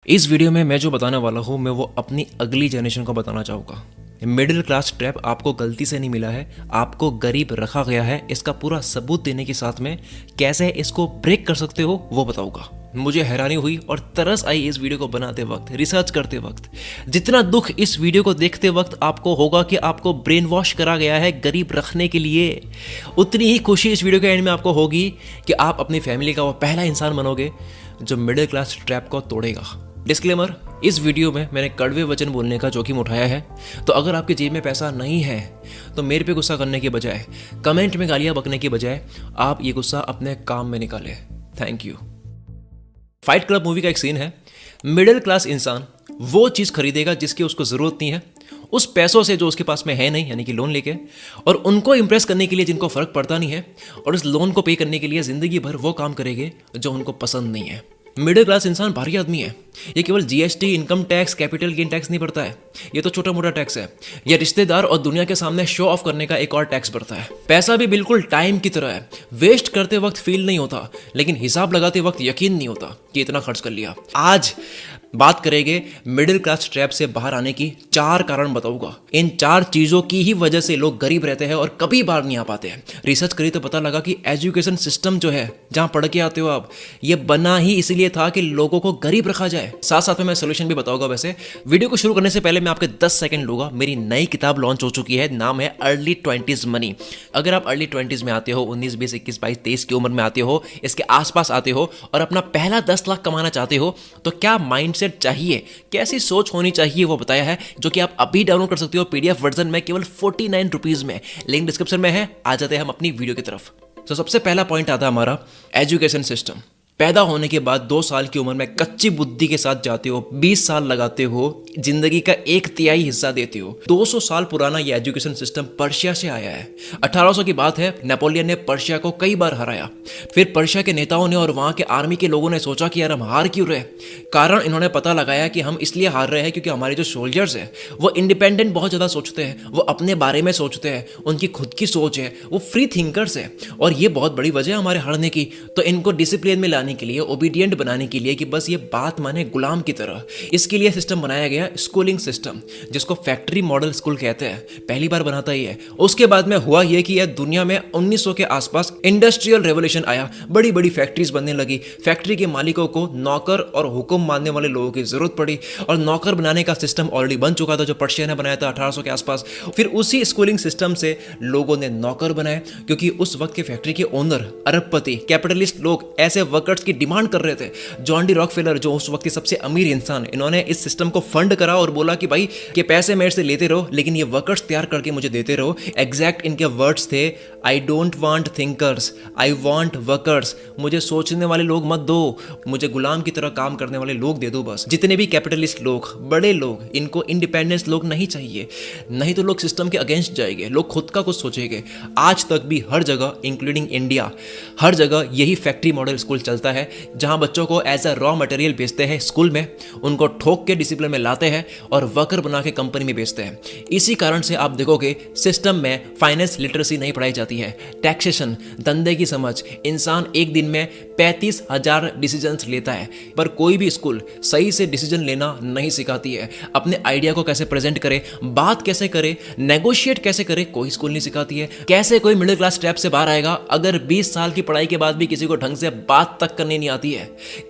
इस वीडियो में मैं जो बताने वाला हूँ मैं वो अपनी अगली जनरेशन को बताना चाहूँगा। मिडिल क्लास ट्रैप आपको गलती से नहीं मिला है, आपको गरीब रखा गया है। इसका पूरा सबूत देने के साथ में कैसे इसको ब्रेक कर सकते हो वो बताऊँगा। मुझे हैरानी हुई और तरस आई इस वीडियो को बनाते वक्त, रिसर्च करते वक्त। जितना दुख इस वीडियो को देखते वक्त आपको होगा कि आपको ब्रेन वॉश करा गया है गरीब रखने के लिए, उतनी ही खुशी इस वीडियो के एंड में आपको होगी कि आप अपनी फैमिली का वो पहला इंसान बनोगे जो मिडिल क्लास ट्रैप को तोड़ेगा। डिस्क्लेमर, इस वीडियो में मैंने कड़वे वचन बोलने का जोखिम उठाया है, तो अगर आपकी जेब में पैसा नहीं है तो मेरे पे गुस्सा करने के बजाय, कमेंट में गालियां बकने के बजाय आप ये गुस्सा अपने काम में निकालें। Thank you. Fight club movie का एक सीन है, मिडिल क्लास इंसान वो चीज़ खरीदेगा जिसकी उसको ज़रूरत नहीं है, उस पैसों से जो उसके पास में है नहीं, यानी कि लोन लेके, और उनको इंप्रेस करने के लिए जिनको फ़र्क पड़ता नहीं है, और इस लोन को पे करने के लिए ज़िंदगी भर वो काम करेंगे जो उनको पसंद नहीं है। मिडिल क्लास इंसान भारी आदमी है। ये केवल GST, income tax, capital gain tax नहीं भरता है, ये तो छोटा मोटा टैक्स है। ये रिश्तेदार और दुनिया के सामने शो ऑफ करने का एक और टैक्स भरता है। पैसा भी बिल्कुल टाइम की तरह है, वेस्ट करते वक्त फील नहीं होता, लेकिन हिसाब लगाते वक्त यकीन नहीं होता कि इतना खर्च कर लिया। आज बात करेंगे मिडिल क्लास ट्रैप से बाहर आने की 4 कारण बताऊंगा। इन 4 चीज़ों की ही वजह से लोग गरीब रहते हैं और कभी बाहर नहीं आ पाते हैं। रिसर्च करी तो पता लगा कि एजुकेशन सिस्टम जो है, जहां पढ़ के आते हो आप, ये बना ही इसलिए था कि लोगों को गरीब रखा जाए। साथ साथ में मैं सोल्यूशन भी बताऊंगा। वैसे वीडियो को शुरू करने से पहले मैं आपके 10 सेकंड लूंगा। मेरी नई किताब लॉन्च हो चुकी है, नाम है अर्ली 20s मनी। अगर आप अर्ली 20s में आते हो, 19, 20, 21, 22, 23 की उम्र में आते हो, इसके आसपास आते हो और अपना पहला 10 लाख कमाना चाहते हो, तो क्या माइंडसेट चाहिए, कैसी सोच होनी चाहिए, वो बताया है, जो कि आप अभी डाउनलोड कर सकते हो पीडीएफ वर्जन में केवल 49 रुपीज में। लिंक डिस्क्रिप्शन में है। आ जाते हैं हम अपनी वीडियो की तरफ। तो सबसे पहला पॉइंट आता है हमारा एजुकेशन सिस्टम। पैदा होने के बाद 2 साल की उम्र में कच्ची बुद्धि के साथ जाते हो, 20 साल लगाते हो, जिंदगी का 1/3 हिस्सा देते हो। 200 साल पुराना ये एजुकेशन सिस्टम पर्शिया से आया है। 1800 की बात है, नेपोलियन ने पर्शिया को कई बार हराया। फिर पर्शिया के नेताओं ने और वहाँ के आर्मी के लोगों ने सोचा कि यार हम हार क्यों रहे। कारण इन्होंने पता लगाया कि हम इसलिए हार रहे हैं क्योंकि हमारे जो सोल्जर्स हैं वो इंडिपेंडेंट बहुत ज़्यादा सोचते हैं, वो अपने बारे में सोचते हैं, उनकी खुद की सोच है, वो फ्री थिंकर्स है, और ये बहुत बड़ी वजह है हमारे हारने की। तो इनको डिसिप्लिन में लाने के लिए, ओबीडियंट बनाने के लिए, कि बस ये बात माने गुलाम की तरह, इसके लिए सिस्टम बनाया गया स्कूलिंग सिस्टम, जिसको फैक्ट्री मॉडल स्कूल कहते हैं। पहली बार बनाता ही है। उसके बाद में हुआ ये कि यह दुनिया में 1900 के आसपास इंडस्ट्रियल रेवोल्यूशन आया, बड़ी बड़ी फैक्ट्रीज बनने लगी। फैक्ट्री के मालिकों को नौकर और हुक्म मानने वाले लोगों की जरूरत पड़ी, और नौकर बनाने का सिस्टम ऑलरेडी बन चुका था जो पर्शिया ने बनाया था 1800 के आसपास। फिर उसी स्कूलिंग सिस्टम से लोगों ने नौकर बनाए, क्योंकि उस वक्त के फैक्ट्री के ओनर, अरबपति, कैपिटलिस्ट लोग ऐसे वर्कर्स की डिमांड कर रहे थे। जॉन डी रॉकफेलर, जो उस वक्त के सबसे अमीर इंसान, इन्होंने इस सिस्टम को फंड करा और बोला कि भाई ये पैसे मेरे से लेते रहो, लेकिन ये वर्कर्स तैयार करके मुझे देते रहो। एग्जैक्ट इनके वर्ड्स थे, I don't want thinkers, I want workers. मुझे सोचने वाले लोग मत दो, मुझे गुलाम की तरह काम करने वाले लोग दे दो बस। जितने भी कैपिटलिस्ट लोग, बड़े लोग, इनको इंडिपेंडेंस लोग नहीं चाहिए, नहीं तो लोग सिस्टम के अगेंस्ट जाएंगे, लोग खुद का कुछ सोचेंगे। आज तक भी हर जगह, इंक्लूडिंग इंडिया, हर जगह यही फैक्ट्री मॉडल स्कूल चलता है, जहां बच्चों को एज अ रॉ मटेरियल बेचते हैं स्कूल में, उनको ठोक के डिसिप्लिन में लाते हैं और वर्कर बना के कंपनी में बेचते हैं। इसी कारण से आप देखोगे सिस्टम में फाइनेंस लिटरेसी नहीं पढ़ाई जाती है, टैक्सेशन, धंधे की समझ। इंसान एक दिन में 35,000 डिसीजंस लेता है, पर कोई भी स्कूल सही से डिसीजन लेना नहीं सिखाती है। अपने आइडिया को कैसे प्रेजेंट करे, बात कैसे करे, नेगोशिएट कैसे करे, कोई स्कूल नहीं सिखाती है। कैसे कोई मिडिल क्लास ट्रैप से बाहर आएगा अगर 20 साल की पढ़ाई के बाद भी किसी को ढंग से बात तक करनी नहीं आती है।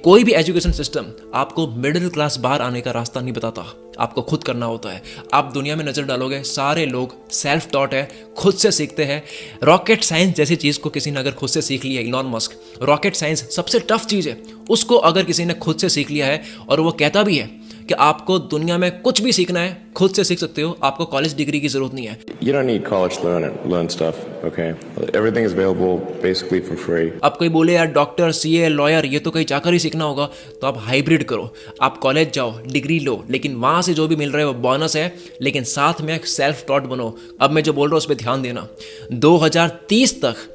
कोई भी एजुकेशन सिस्टम आपको मिडिल क्लास बाहर आने का रास्ता नहीं बताता, आपको खुद करना होता है। आप दुनिया में नजर डालोगे, सारे लोग सेल्फ टॉट है, खुद से सीखते हैं। रॉकेट साइंस जैसी चीज को किसी ने अगर खुद से सीख लिया, इलॉन मस्क, रॉकेट साइंस सबसे टफ चीज है, उसको अगर किसी ने खुद से सीख लिया है, और वो कहता भी है कि आपको दुनिया में कुछ भी सीखना है खुद से सीख सकते हो, आपको कॉलेज डिग्री की जरूरत नहीं है। You don't need college to learn stuff, okay? Everything is available basically for free. अब कोई बोले यार डॉक्टर, सीए, लॉयर, ये तो कहीं जाकर ही सीखना होगा, तो आप हाइब्रिड करो। आप कॉलेज जाओ, डिग्री लो, लेकिन वहाँ से जो भी मिल रहा है वो बोनस है, लेकिन साथ में सेल्फ टॉट बनो। अब मैं जो बोल रहा हूँ उस पर ध्यान देना। 2030 तक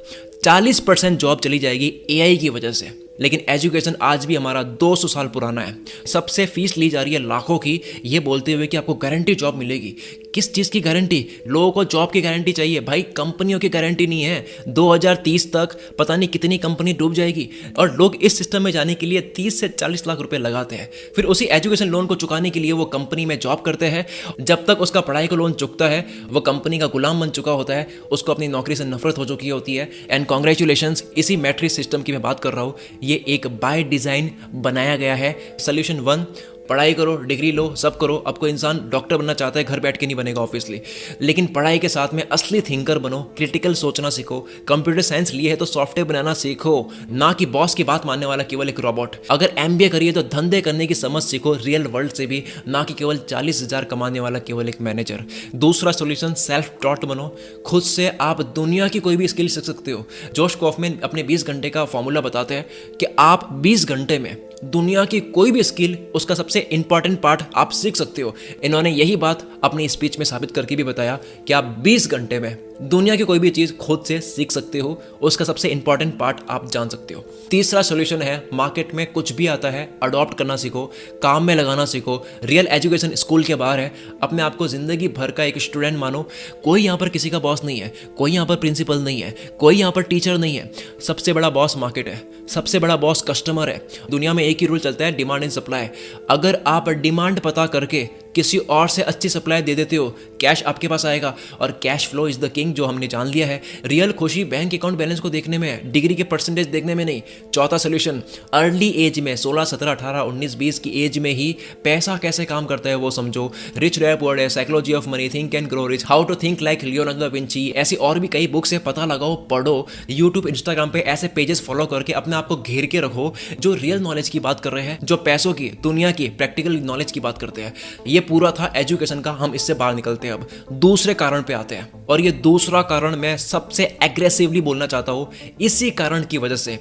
40% जॉब चली जाएगी एआई की वजह से, लेकिन एजुकेशन आज भी हमारा 200 साल पुराना है। सबसे फीस ली जा रही है लाखों की, ये बोलते हुए कि आपको गारंटी जॉब मिलेगी। किस चीज़ की गारंटी? लोगों को जॉब की गारंटी चाहिए भाई, कंपनियों की गारंटी नहीं है। 2030 तक पता नहीं कितनी कंपनी डूब जाएगी और लोग इस सिस्टम में जाने के लिए 30 से 40 लाख रुपए लगाते हैं। फिर उसी एजुकेशन लोन को चुकाने के लिए वो कंपनी में जॉब करते हैं। जब तक उसका पढ़ाई का लोन चुकता है वो कंपनी का गुलाम बन चुका होता है, उसको अपनी नौकरी से नफरत हो चुकी होती है। एंड कॉन्ग्रेचुलेशंस, इसी मैट्रिक्स सिस्टम की मैं बात कर रहा हूँ। ये एक बाय डिज़ाइन बनाया गया है। सोल्यूशन 1, पढ़ाई करो, डिग्री लो, सब करो। अब कोई इंसान डॉक्टर बनना चाहता है, घर बैठ के नहीं बनेगा ऑब्वियसली, लेकिन पढ़ाई के साथ में असली थिंकर बनो, क्रिटिकल सोचना सीखो। कंप्यूटर साइंस लिए है तो सॉफ्टवेयर बनाना सीखो, ना कि बॉस की बात मानने वाला केवल एक रोबोट। अगर MBA करिए तो धंधे करने की समझ सीखो रियल वर्ल्ड से भी, ना कि केवल 40,000 कमाने वाला केवल एक मैनेजर। दूसरा सोल्यूशन, सेल्फ टॉट बनो। खुद से आप दुनिया की कोई भी स्किल सीख सकते हो। जोश कॉफमैन अपने 20 घंटे का फॉर्मूला बताते हैं कि आप 20 घंटे में दुनिया की कोई भी स्किल, उसका सबसे इंपॉर्टेंट पार्ट आप सीख सकते हो। इन्होंने यही बात अपनी स्पीच में साबित करके भी बताया कि आप 20 घंटे में दुनिया की कोई भी चीज़ खुद से सीख सकते हो, उसका सबसे इंपॉर्टेंट पार्ट आप जान सकते हो। तीसरा सॉल्यूशन है, मार्केट में कुछ भी आता है अडॉप्ट करना सीखो, काम में लगाना सीखो। रियल एजुकेशन स्कूल के बाहर है। अपने आप को जिंदगी भर का एक स्टूडेंट मानो। कोई यहाँ पर किसी का बॉस नहीं है, कोई यहाँ पर प्रिंसिपल नहीं है, कोई यहाँ पर टीचर नहीं है। सबसे बड़ा बॉस मार्केट है, सबसे बड़ा बॉस कस्टमर है। दुनिया में एक ही रूल चलता है, डिमांड एंड सप्लाई। अगर आप डिमांड पता करके किसी और से अच्छी सप्लाई दे देते हो, कैश आपके पास आएगा और cash flow is the king, जो हमने जान लिया है। रियल खुशी बैंक अकाउंट बैलेंस को देखने में है, डिग्री के परसेंटेज देखने में नहीं। चौथा सोल्यूशन, अर्ली एज में 16, 17, 18, 19, 20 की एज में ही पैसा कैसे काम करता है वो समझो। Rich dad poor dad, psychology of money, think and grow rich, how to think like Leonardo da Vinci, ऐसी और भी कई बुक्स है, पता लगाओ, पढ़ो। यूट्यूब, इंस्टाग्राम पे ऐसे पेजेस फॉलो करके अपने आप को घेर के रखो जो रियल नॉलेज की बात कर रहे हैं, जो पैसों की, दुनिया की, प्रैक्टिकल नॉलेज की बात करते हैं। ये पूरा था एजुकेशन का, हम इससे बाहर निकलते हैं। अब दूसरे कारण पे आते हैं, और ये दूसरा कारण मैं सबसे एग्रेसिवली बोलना चाहता हूं। इसी कारण की वजह से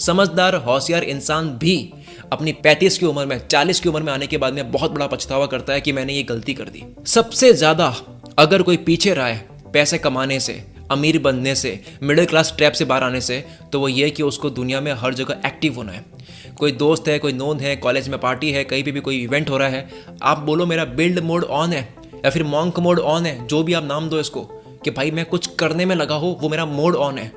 समझदार, होशियार इंसान भी अपनी 35 की उम्र में, 40 की उम्र में आने के बाद में बहुत बड़ा पछतावा करता है कि मैंने ये गलती कर दी। सबसे ज्यादा अगर कोई पीछे रहा है पैसे कमाने से, अमीर बनने से, मिडिल क्लास ट्रैप से बाहर आने से, तो वो ये कि उसको दुनिया में हर जगह एक्टिव होना है। कोई दोस्त है, कोई नोन है, कॉलेज में पार्टी है, कहीं पे भी कोई इवेंट हो रहा है, आप बोलो मेरा बिल्ड मोड ऑन है या फिर मॉन्क मोड ऑन है, जो भी आप नाम दो इसको, कि भाई मैं कुछ करने में लगा हो, वो मेरा मोड ऑन है।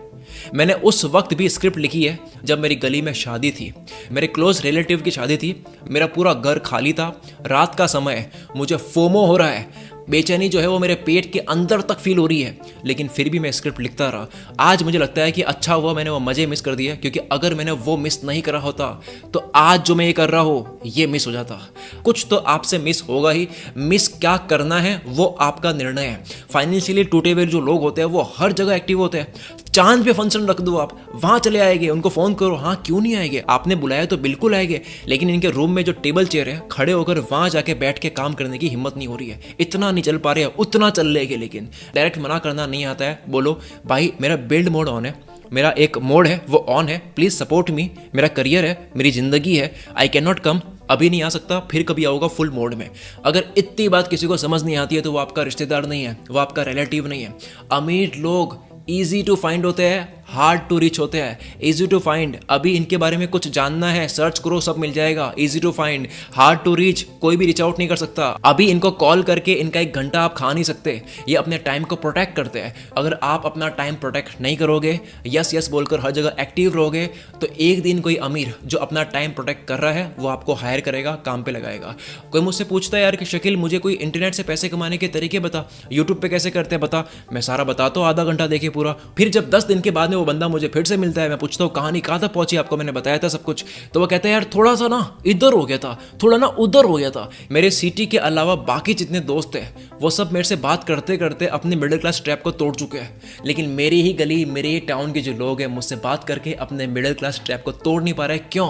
मैंने उस वक्त भी स्क्रिप्ट लिखी है जब मेरी गली में शादी थी, मेरे क्लोज रिलेटिव की शादी थी, मेरा पूरा घर खाली था, रात का समय है, मुझे फोमो हो रहा है, बेचैनी जो है वो मेरे पेट के अंदर तक फील हो रही है, लेकिन फिर भी मैं स्क्रिप्ट लिखता रहा। आज मुझे लगता है कि अच्छा हुआ मैंने वो मज़े मिस कर दिए, क्योंकि अगर मैंने वो मिस नहीं करा होता तो आज जो मैं ये कर रहा हूँ ये मिस हो जाता। कुछ तो आपसे मिस होगा ही, मिस क्या करना है वो आपका निर्णय है। फाइनेंशियली टूटे हुए जो लोग होते हैं वो हर जगह एक्टिव होते हैं। चांद पे फंक्शन रख दो, आप वहां चले आएंगे, उनको फोन करो, हाँ क्यों नहीं आएंगे, आपने बुलाया तो बिल्कुल आएंगे, लेकिन इनके रूम में जो टेबल चेयर है, खड़े होकर वहां जाके बैठ के काम करने की हिम्मत नहीं हो रही है। इतना नहीं चल पा रहे हैं, उतना चल लेंगे, लेकिन डायरेक्ट मना करना नहीं आता है। बोलो भाई मेरा बिल्ड मोड ऑन है, मेरा एक मोड है वो ऑन है, प्लीज सपोर्ट मी, मेरा करियर है, मेरी जिंदगी है, आई कैन नॉट कम, अभी नहीं आ सकता, फिर कभी आऊँगा फुल मोड में। अगर इतनी बात किसी को समझ नहीं आती है तो वो आपका रिश्तेदार नहीं है, वो आपका रिलेटिव नहीं है। अमीर लोग ईजी टू फाइंड होते हैं, हार्ड टू रीच होते हैं। इजी टू फाइंड, अभी इनके बारे में कुछ जानना है, सर्च करो सब मिल जाएगा। Easy to find, hard to reach, कोई भी रीच आउट नहीं कर सकता। अभी इनको कॉल करके इनका 1 घंटा आप खा नहीं सकते। ये अपने टाइम को प्रोटेक्ट करते हैं। अगर आप अपना टाइम प्रोटेक्ट नहीं करोगे, यस यस बोलकर हर जगह एक्टिव रहोगे, तो एक दिन कोई अमीर जो अपना टाइम प्रोटेक्ट कर रहा है वो आपको हायर करेगा, काम पे लगाएगा। कोई मुझसे पूछता है यार कि शकील मुझे कोई इंटरनेट से पैसे कमाने के तरीके बता, यूट्यूब पे कैसे करते हैं बता। मैं सारा बताता हूँ, आधा घंटा देखे पूरा। फिर जब 10 दिन के बाद में वो बंदा मुझे फिर से मिलता है, मैं पूछता हूँ कहानी कहाँ तक पहुंची, आपको मैंने बताया था सब कुछ, तो वो कहता है यार थोड़ा सा ना इधर हो गया था, थोड़ा ना उधर हो गया था। मेरे सिटी के अलावा बाकी जितने दोस्त हैं वो सब मेरे से बात करते करते अपने मिडिल क्लास ट्रैप को तोड़ चुके हैं, लेकिन मेरी ही गली, मेरे ही टाउन के जो लोग हैं मुझसे बात करके अपने मिडिल क्लास ट्रैप को तोड़ नहीं पा रहे। क्यों?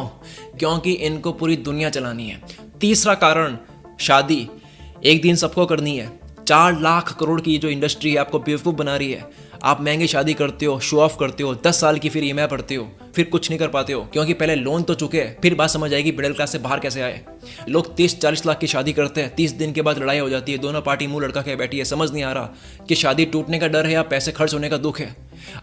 क्योंकि इनको पूरी दुनिया चलानी है। तीसरा कारण, शादी एक दिन सबको करनी है। 4 लाख करोड़ की जो इंडस्ट्री है आपको बेवकूफ़ बना रही है। आप महंगी शादी करते हो, शो ऑफ करते हो, 10 साल की फिर ईएमआई भरते हो, फिर कुछ नहीं कर पाते हो क्योंकि पहले लोन तो चुके हैं। फिर बात समझ आएगी मिडिल क्लास से बाहर कैसे आए। लोग 30-40 लाख की शादी करते हैं, 30 दिन के बाद लड़ाई हो जाती है, दोनों पार्टी मुंह लड़का के बैठी है। समझ नहीं आ रहा कि शादी टूटने का डर है या पैसे खर्च होने का दुख है।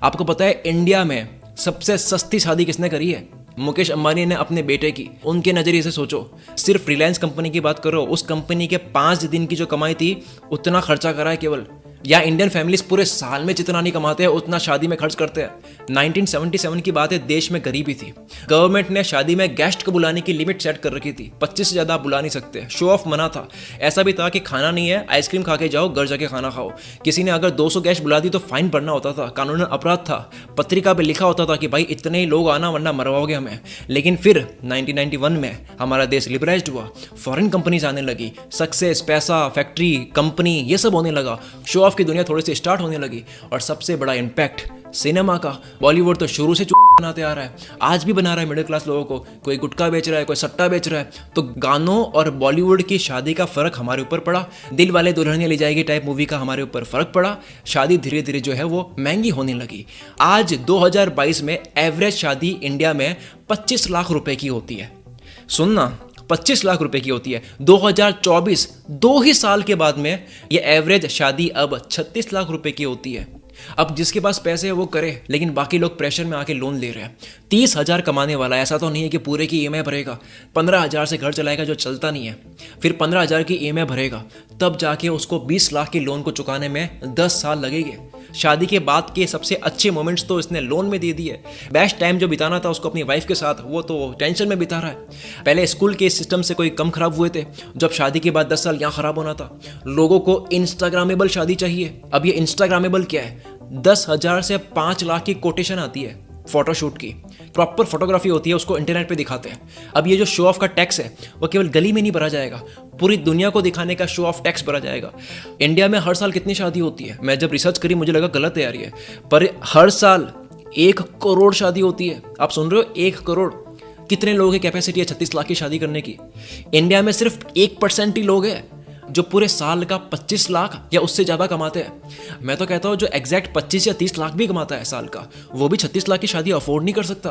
आपको पता है इंडिया में सबसे सस्ती शादी किसने करी है? मुकेश अंबानी ने अपने बेटे की, उनके नज़रिए से सोचो, सिर्फ रिलायंस कंपनी की बात करो, उस कंपनी के 5 दिन की जो कमाई थी उतना खर्चा करा है केवल। या इंडियन फैमिलीज पूरे साल में जितना नहीं कमाते हैं उतना शादी में खर्च करते हैं। 1977 की बात है, देश में गरीबी थी, गवर्नमेंट ने शादी में गेस्ट को बुलाने की लिमिट सेट कर रखी थी, 25 से ज़्यादा आप बुला नहीं सकते, शो ऑफ मना था। ऐसा भी था कि खाना नहीं है, आइसक्रीम खा के जाओ, घर जाके खाना खाओ। किसी ने अगर 200 गेस्ट बुला दी तो फाइन भरना होता था, कानूनन अपराध था, पत्रिका पे लिखा होता था कि भाई इतने ही लोग आना वरना मरवाओगे हमें। लेकिन फिर 1991 में हमारा देश लिबराइज्ड हुआ, फॉरेन कंपनीज आने लगी, सक्सेस, पैसा, फैक्ट्री, कंपनी, ये सब होने लगा, शो ऑफ की दुनिया थोड़ी सी स्टार्ट होने लगी। और सबसे बड़ा इम्पैक्ट सिनेमा का। बॉलीवुड तो शुरू से बनाते आ रहा है, आज भी बना रहा है मिडिल क्लास लोगों को, कोई गुटखा बेच रहा है, कोई सट्टा बेच रहा है। तो गानों और बॉलीवुड की शादी का फर्क हमारे ऊपर पड़ा, दिल वाले दुल्हनिया ले जाएगी टाइप मूवी का हमारे ऊपर फर्क पड़ा, शादी धीरे धीरे जो है वो महंगी होने लगी। आज 2022 में एवरेज शादी इंडिया में 25 लाख रुपए की होती है। सुनना, 25 लाख रुपए की होती है। 2024, 2 ही साल के बाद में ये एवरेज शादी अब 36 लाख रुपए की होती है। अब जिसके पास पैसे है वो करे, लेकिन बाकी लोग प्रेशर में आके लोन ले रहे हैं। 30,000 कमाने वाला, ऐसा तो नहीं है कि पूरे की ईएमआई भरेगा, 15,000 से घर चलाएगा जो चलता नहीं है, फिर 15,000 की ईएमआई भरेगा, तब जाके उसको 20 लाख की लोन को चुकाने में 10 साल लगेंगे। शादी के बाद के सबसे अच्छे मोमेंट्स तो इसने लोन में दे दिए। बेस्ट टाइम जो बिताना था उसको अपनी वाइफ के साथ, वो तो टेंशन में बिता रहा है। पहले स्कूल के सिस्टम से कोई कम खराब हुए थे, जब शादी के बाद 10 साल यहाँ खराब होना था। लोगों को इंस्टाग्रामेबल शादी चाहिए। अब ये इंस्टाग्रामेबल क्या है? 10,000 से 5 लाख की कोटेशन आती है फोटोशूट की, प्रॉपर फोटोग्राफी होती है, उसको इंटरनेट पे दिखाते हैं। अब ये जो शो ऑफ का टैक्स है वो केवल गली में नहीं भरा जाएगा, पूरी दुनिया को दिखाने का शो ऑफ टैक्स भरा जाएगा। इंडिया में हर साल कितनी शादी होती है? मैं जब रिसर्च करी मुझे लगा गलत है यार ये, पर हर साल 1 करोड़ शादी होती है। आप सुन रहे हो, 1 करोड़। कितने लोगों की कैपेसिटी है 36 लाख की शादी करने की? इंडिया में सिर्फ 1% ही लोग हैं जो पूरे साल का 25 लाख या उससे ज़्यादा कमाते हैं। मैं तो कहता हूँ जो एग्जैक्ट 25 या 30 लाख भी कमाता है साल का, वो भी 36 लाख की शादी अफोर्ड नहीं कर सकता।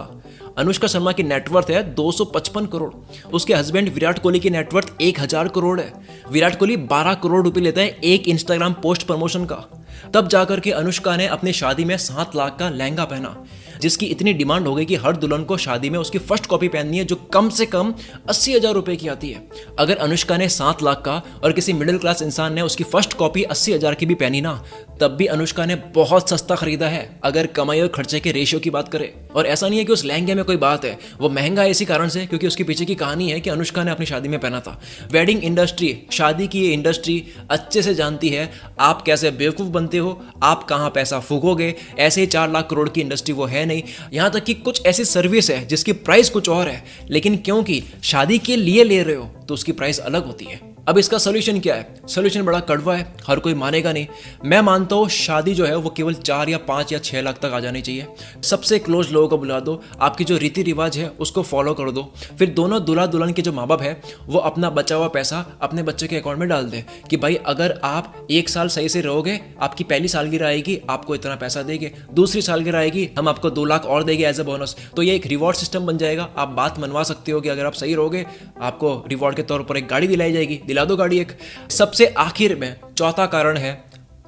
अनुष्का शर्मा की नेटवर्थ है 255 करोड़, उसके हस्बैंड विराट कोहली की नेटवर्थ 1000 करोड़ है। विराट कोहली 12 करोड़ रुपए लेता है एक इंस्टाग्राम पोस्ट प्रमोशन का। तब जाकर के अनुष्का ने अपनी शादी में 7 लाख का लहंगा पहना, जिसकी इतनी डिमांड हो गई कि हर दुल्हन को शादी में उसकी फर्स्ट कॉपी पहननी है, जो कम से कम 80,000 रुपए की आती है। अगर अनुष्का ने 7 लाख का और किसी मिडिल क्लास इंसान ने उसकी फर्स्ट कॉपी 80,000 की भी पहनी ना, तब भी अनुष्का ने बहुत सस्ता खरीदा है, अगर कमाई और खर्चे के रेशियो की बात करें। और ऐसा नहीं है कि उस लहंगे में कोई बात है, वो महंगा है इसी कारण से क्योंकि उसके पीछे की कहानी है कि अनुष्का ने अपनी शादी में पहना था। वेडिंग इंडस्ट्री, शादी की ये इंडस्ट्री अच्छे से जानती है आप कैसे बेवकूफ़ बनते हो, आप कहाँ पैसा फूकोगे। ऐसे ही 4 लाख करोड़ की इंडस्ट्री वो है नहीं। यहाँ तक कि कुछ ऐसी सर्विस है जिसकी प्राइस कुछ और है, लेकिन क्योंकि शादी के लिए ले रहे हो तो उसकी प्राइस अलग होती है। अब इसका सोल्यूशन क्या है? सोल्यूशन बड़ा कड़वा है, हर कोई मानेगा नहीं। मैं मानता हूँ शादी जो है वो केवल 4 या 5 या 6 लाख तक आ जानी चाहिए। सबसे क्लोज लोगों को बुला दो, आपकी जो रीति रिवाज है उसको फॉलो कर दो, फिर दोनों दूल्हा दुल्हन के जो माँ बाप है वो अपना बचा हुआ पैसा अपने बच्चे के अकाउंट में डाल दे कि भाई अगर आप 1 साल सही से रहोगे, आपकी पहली सालगिरह आएगी, आपको इतना पैसा देंगे, दूसरी सालगिरह आएगी, हम आपको 2 लाख और देंगे एज ए बोनस। तो ये एक रिवॉर्ड सिस्टम बन जाएगा। आप बात मनवा सकते हो कि अगर आप सही रहोगे आपको रिवॉर्ड के तौर पर एक गाड़ी दिलाई जाएगी, दिला दो गाड़ी एक। सबसे आखिर में चौथा कारण है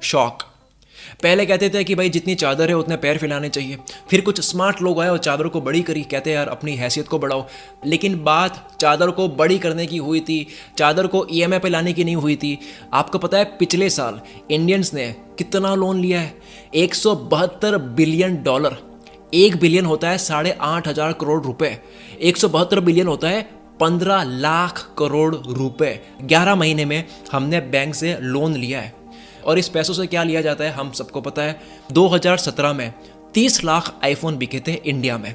शौक। पहले कहते थे कि भाई जितनी चादर है उतने पैर फैलाने चाहिए, फिर कुछ स्मार्ट लोग आए और चादर को बड़ी करी, कहते हैं यार अपनी हैसियत को बढ़ाओ। लेकिन बात चादर को बड़ी करने की हुई थी, चादर को ईएमआई पे लाने की नहीं हुई थी। आपको पता है पिछले साल इंडियंस ने कितना लोन लिया है? $172 बिलियन। 1 बिलियन होता है 8,500 करोड़ रुपए, 172 बिलियन होता है 15 लाख करोड़ रुपए। 11 महीने में हमने बैंक से लोन लिया है। और इस पैसों से क्या लिया जाता है हम सबको पता है। 2017 में 30 लाख आईफोन बिके थे इंडिया में।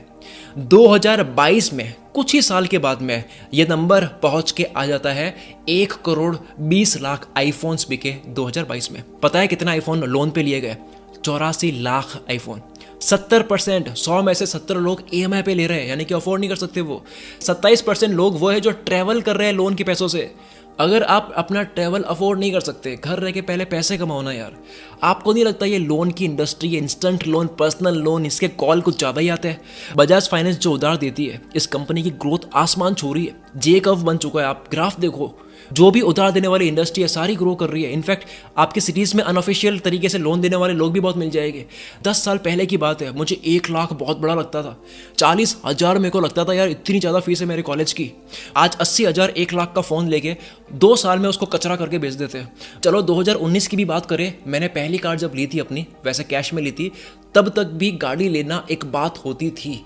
2022 में कुछ ही साल के बाद में ये नंबर पहुंच के आ जाता है 1 करोड़ 20 लाख आईफोन्स बिके 2022 में। पता है कितना आईफोन लोन पे लिए गए? 84 लाख आईफोन। 70%, 100 में से 70 लोग ईएमआई पे ले रहे हैं, यानी कि अफोर्ड नहीं कर सकते वो। 27% लोग वो है जो ट्रैवल कर रहे हैं लोन के पैसों से। अगर आप अपना ट्रैवल अफोर्ड नहीं कर सकते, घर रह के पहले पैसे कमाओ ना यार। आपको नहीं लगता ये लोन की इंडस्ट्री, ये इंस्टेंट लोन, पर्सनल लोन, इसके कॉल कुछ ज़्यादा ही आते हैं? बजाज फाइनेंस जो उधार देती है, इस कंपनी की ग्रोथ आसमान छू रही है। जे कर्व बन चुका है। आप ग्राफ देखो, जो भी उधार देने वाली इंडस्ट्री है सारी ग्रो कर रही है। इनफैक्ट आपके सिटीज़ में अनऑफिशियल तरीके से लोन देने वाले लोग भी बहुत मिल जाएंगे। 10 साल पहले की बात है, मुझे 1 लाख बहुत बड़ा लगता था। 40,000 मेरे को लगता था यार इतनी ज़्यादा फीस है मेरे कॉलेज की। आज 80,000 1 लाख का फ़ोन लेके 2 साल में उसको कचरा करके बेच देते हैं। चलो 2019 की भी बात करें, मैंने पहली कार जब ली थी अपनी, वैसे कैश में ली थी, तब तक भी गाड़ी लेना एक बात होती थी।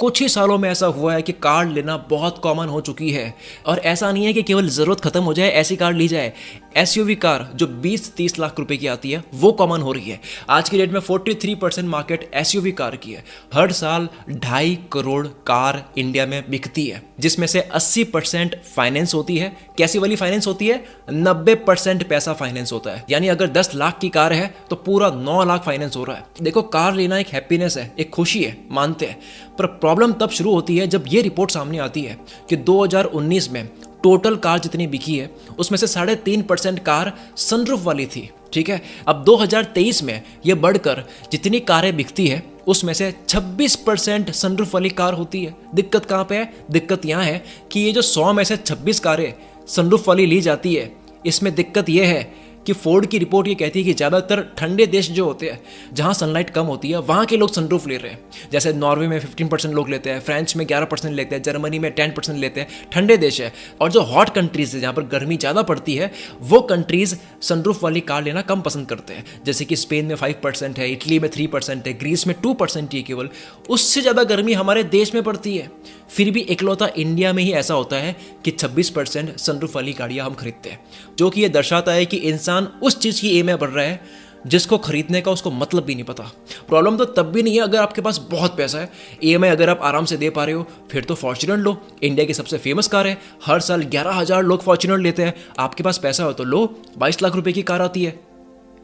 कुछ ही सालों में ऐसा हुआ है कि कार लेना बहुत कॉमन हो चुकी है। और ऐसा नहीं है कि केवल ज़रूरत खत्म हो जाए ऐसी कार ली जाए। एसयूवी कार जो 20-30 लाख रुपए की आती है वो कॉमन हो रही है। आज की डेट में 43% मार्केट एसयूवी कार की है। हर साल 2.5 करोड़ कार इंडिया में बिकती है, जिसमें से 80% फाइनेंस होती है। कैसी वाली फाइनेंस होती है? 90% पैसा फाइनेंस होता है। यानी अगर 10 लाख की कार है तो पूरा 9 लाख फाइनेंस हो रहा है। देखो, कार लेना एक हैप्पीनेस है, एक खुशी है, मानते हैं। पर प्रॉब्लम तब शुरू होती है जब ये रिपोर्ट सामने आती है कि 2019 में टोटल कार जितनी बिकी है उसमें से 3.5% कार सनरूफ वाली थी। ठीक है, अब 2023 में ये बढ़कर जितनी कारें बिकती है उसमें से 26% सनरूफ वाली कार होती है। दिक्कत कहाँ पे है? दिक्कत यहाँ है कि ये जो 100 में से 26 कारें सनरूफ वाली ली जाती है, इसमें दिक्कत ये है कि फोर्ड की रिपोर्ट ये कहती है कि ज़्यादातर ठंडे देश जो होते हैं जहाँ सनलाइट कम होती है वहाँ के लोग सनरूफ ले रहे हैं। जैसे नॉर्वे में 15% लोग लेते हैं, फ्रांस में 11% लेते हैं, जर्मनी में 10% लेते हैं। ठंडे देश है। और जो हॉट कंट्रीज़ है जहाँ पर गर्मी ज़्यादा पड़ती है वो कंट्रीज़ सनरूफ वाली कार लेना कम पसंद करते हैं। जैसे कि स्पेन में 5% है, इटली में 3% है, ग्रीस में 2% ही केवल। उससे ज़्यादा गर्मी हमारे देश में पड़ती है। फिर भी इकलौता इंडिया में ही ऐसा होता है कि 26% सनरूफ वाली गाड़ियाँ हम खरीदते हैं, जो कि ये दर्शाता है कि इंसान उस चीज की ईएमआई भर रहा है जिसको खरीदने का उसको मतलब भी नहीं पता। प्रॉब्लम तो तब भी नहीं है अगर आपके पास बहुत पैसा है। ईएमआई अगर आप आराम से दे पा रहे हो फिर तो फॉर्च्यूनर लो, इंडिया की सबसे फेमस कार है। हर साल 11,000 लोग फॉर्च्यूनर लेते हैं। आपके पास पैसा हो तो लो, 22 लाख रुपए की कार आती है,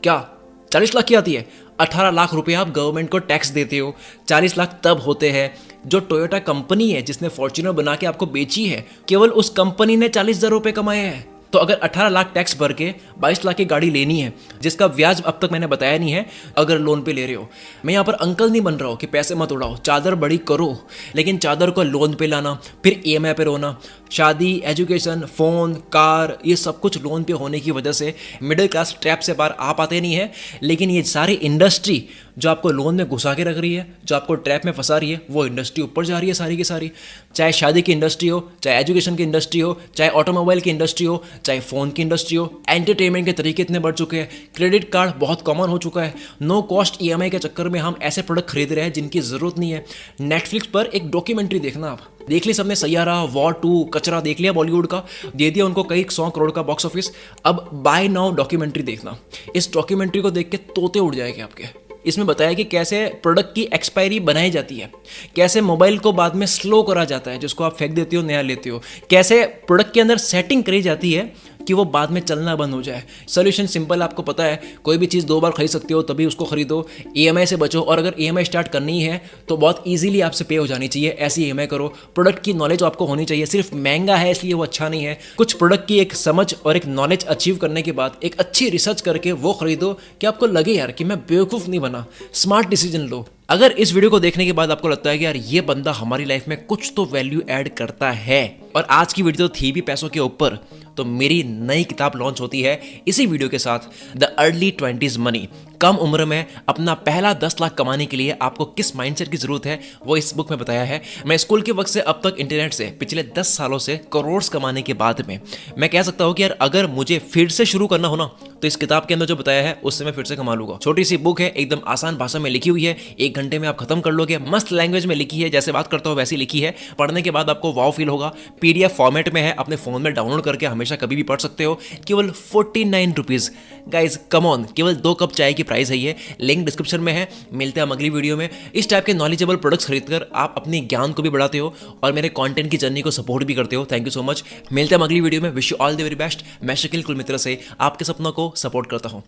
क्या 40 लाख की आती है? 18 लाख रुपए आप गवर्नमेंट को टैक्स देते हो। 40 लाख तब होते हैं जो टोयोटा कंपनी है जिसने फॉर्च्यूनर बना के आपको बेची है, केवल उस कंपनी ने 40,000 रुपए कमाए हैं। तो अगर 18 लाख टैक्स भर के 22 लाख की गाड़ी लेनी है, जिसका ब्याज अब तक मैंने बताया नहीं है अगर लोन पे ले रहे हो, मैं यहाँ पर अंकल नहीं बन रहा हूँ कि पैसे मत उड़ाओ, चादर बड़ी करो, लेकिन चादर को लोन पे लाना, फिर ईएमआई पे रोना। शादी, एजुकेशन, फ़ोन, कार, ये सब कुछ लोन पे होने की वजह से मिडिल क्लास ट्रैप से बाहर आ पाते नहीं है। लेकिन ये सारी इंडस्ट्री जो आपको लोन में घुसा के रख रही है, जो आपको ट्रैप में फंसा रही है, वो इंडस्ट्री ऊपर जा रही है सारी की सारी। चाहे शादी की इंडस्ट्री हो, चाहे एजुकेशन की इंडस्ट्री हो, चाहे ऑटोमोबाइल की इंडस्ट्री हो, चाहे फ़ोन की इंडस्ट्री हो, एंटरटेनमेंट के तरीके इतने बढ़ चुके हैं, क्रेडिट कार्ड बहुत कॉमन हो चुका है। नो कॉस्ट ईएमआई के चक्कर में हम ऐसे प्रोडक्ट खरीद रहे हैं जिनकी ज़रूरत नहीं है। नेटफ्लिक्स पर एक डॉक्यूमेंट्री देखना, आप देख ली सबने, सैयारा, वॉर 2, कचरा देख लिया बॉलीवुड का, दे दिया उनको कई 100 करोड़ का बॉक्स ऑफिस। अब बाय नाउ डॉक्यूमेंट्री देखना। इस डॉक्यूमेंट्री को देख के तोते उड़ जाएंगे आपके। इसमें बताया कि कैसे प्रोडक्ट की एक्सपायरी बनाई जाती है, कैसे मोबाइल को बाद में स्लो करा जाता है जिसको आप फेंक देते हो, नया लेते हो, कैसे प्रोडक्ट के अंदर सेटिंग करी जाती है कि वो बाद में चलना बंद हो जाए। सोल्यूशन सिंपल, आपको पता है, कोई भी चीज़ 2 बार खरीद सकते हो तभी उसको खरीदो, ईएमआई से बचो, और अगर ईएमआई स्टार्ट करनी है तो बहुत इजीली आपसे पे हो जानी चाहिए, ऐसी ईएमआई करो। प्रोडक्ट की नॉलेज आपको होनी चाहिए, सिर्फ महंगा है इसलिए वो अच्छा नहीं है। कुछ प्रोडक्ट की एक समझ और एक नॉलेज अचीव करने के बाद एक अच्छी रिसर्च करके वो खरीदो कि आपको लगे यार कि मैं बेवकूफ़ नहीं बना। स्मार्ट डिसीजन लो। अगर इस वीडियो को देखने के बाद आपको लगता है कि यार ये बंदा हमारी लाइफ में कुछ तो वैल्यू ऐड करता है, और आज की वीडियो थी भी पैसों के ऊपर, तो मेरी नई किताब लॉन्च होती है इसी वीडियो के साथ, द अर्ली 20s मनी। कम उम्र में अपना पहला 10 लाख कमाने के लिए आपको किस माइंडसेट की जरूरत है वो इस बुक में बताया है। मैं स्कूल के वक्त से अब तक इंटरनेट से पिछले 10 सालों से करोड़ कमाने के बाद में मैं कह सकता हूँ कि यार अगर मुझे फिर से शुरू करना हो ना तो इस किताब के अंदर जो बताया है उससे मैं फिर से कमा लूंगा। छोटी सी बुक है, एकदम आसान भाषा में लिखी हुई है, 1 घंटे में आप खत्म कर लोगे। मस्त लैंग्वेज में लिखी है, जैसे बात करता हूँ वैसी लिखी है। पढ़ने के बाद आपको वाव फील होगा। PDF फॉर्मेट में है, अपने फोन में डाउनलोड करके हमेशा कभी भी पढ़ सकते हो। केवल 49 रुपीज़। गाइज कम ऑन, केवल 2 कप चाय की प्राइस है ये। लिंक डिस्क्रिप्शन में है। मिलते हैं हम अगली वीडियो में। इस टाइप के नॉलेजेबल प्रोडक्ट्स खरीदकर आप अपने ज्ञान को भी बढ़ाते हो और मेरे कंटेंट की जर्नी को सपोर्ट भी करते हो। Thank you so much. मिलते हैं हम अगली वीडियो में। Wish you all the very best. मैं शकील कुलमित्र से आपके सपनों को सपोर्ट करता हूँ।